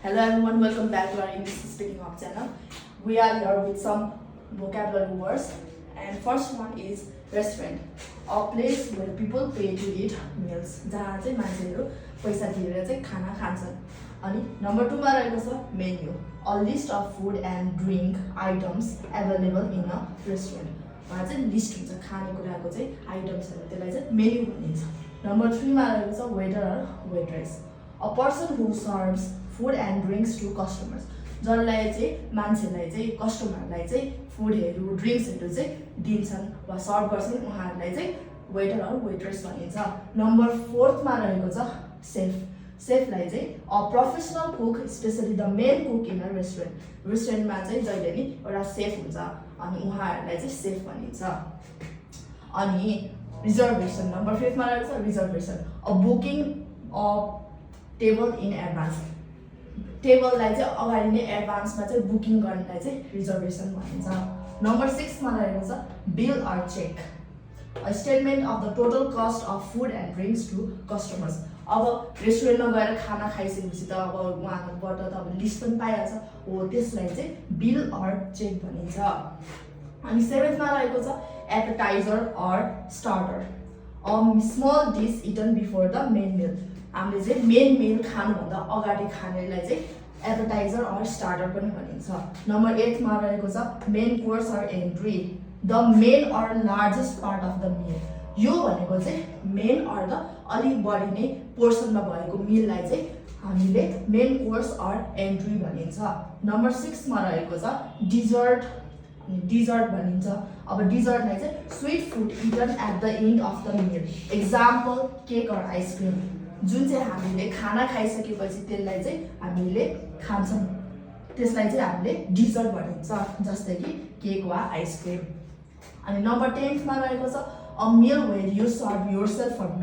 Hello everyone, welcome back to our English Speaking Hub channel. We are here with some vocabulary words, and first one is restaurant, a place where people pay to eat meals. जहाँ चाहिँ मान्छेहरू पैसा तिरेर चाहिँ खाना खान्छन्. अनि number 2 मा रहेको छ menu, a list of food and drink items available in a restaurant. वहाँ चाहिँ लिस्ट हुन्छ खानेकुराको चाहिँ आइटम्सहरु, त्यसलाई चाहिँ मेन्यु भनिन्छ. नम्बर 3 मा रहेको छ waiter or waitress, a person who serves food and drinks to customers. जसलाई चाहिँ मान्छेलाई चाहिँ कस्टमरलाई चाहिँ फुडहरु ड्रिंक्सहरु चाहिँ दिन्छन् वा सर्भ गर्छन्, उहाँहरुलाई चाहिँ वेटर अर वेट्रेस भनिन्छ. नम्बर 4 मा रहेको छ सेफ. सेफलाई चाहिँ a professional cook, specially the main cook in a restaurant. रेस्टुरेन्टमा चाहिँ जहिले नि एउटा सेफ हुन्छ अनि उहाँहरुलाई चाहिँ सेफ भनिन्छ. अनि रिजर्भेसन, नम्बर 5 मा रहेको छ reservation, a booking a table in advance. टेबललाई चाहिँ अगाडि नै एडभान्समा चाहिँ बुकिङ गर्नलाई चाहिँ रिजर्भेसन भनिन्छ. नम्बर 6 मा रहेको छ bill or check, a statement of the total cost of food and drinks to customers. अब रेस्टुरेन्टमा गएर खाना खाइसकेपछि त अब उहाँहरुबाट त अब लिस्ट पनि पाइहाल्छ, हो त्यसलाई चाहिँ बिल अर चेक भनिन्छ. अनि 7 मा रहेको छ appetizer or starter, a small dish eaten before the main meal. हामीले चाहिँ मेन मिल खानुभन्दा अगाडि खानेलाई चाहिँ एपेटाइजर अर स्टार्टर पनि भनिन्छ. नम्बर 8 मा रहेको छ main course or entry, the main or largest part of the meal. यो भनेको चाहिँ मेन अर द अलि बढी नै पोर्सनमा भएको मिललाई चाहिँ हामीले मेन कोर्स अर एन्ट्री भनिन्छ. नम्बर 6 मा रहेको छ डिजर्ट. डिजर्ट भनिन्छ. अब डिजर्टलाई चाहिँ sweet food eaten at the end of the meal. Example cake or ice cream, जुन चाहिँ हामीले खाना खाइसकेपछि त्यसलाई चाहिँ हामीले खान्छौँ, त्यसलाई चाहिँ हामीले डिजर्ट भनिन्छ, जस्तै कि केक वा आइसक्रिम. अनि नम्बर 10 मा रहेको छ a meal where you serve yourself for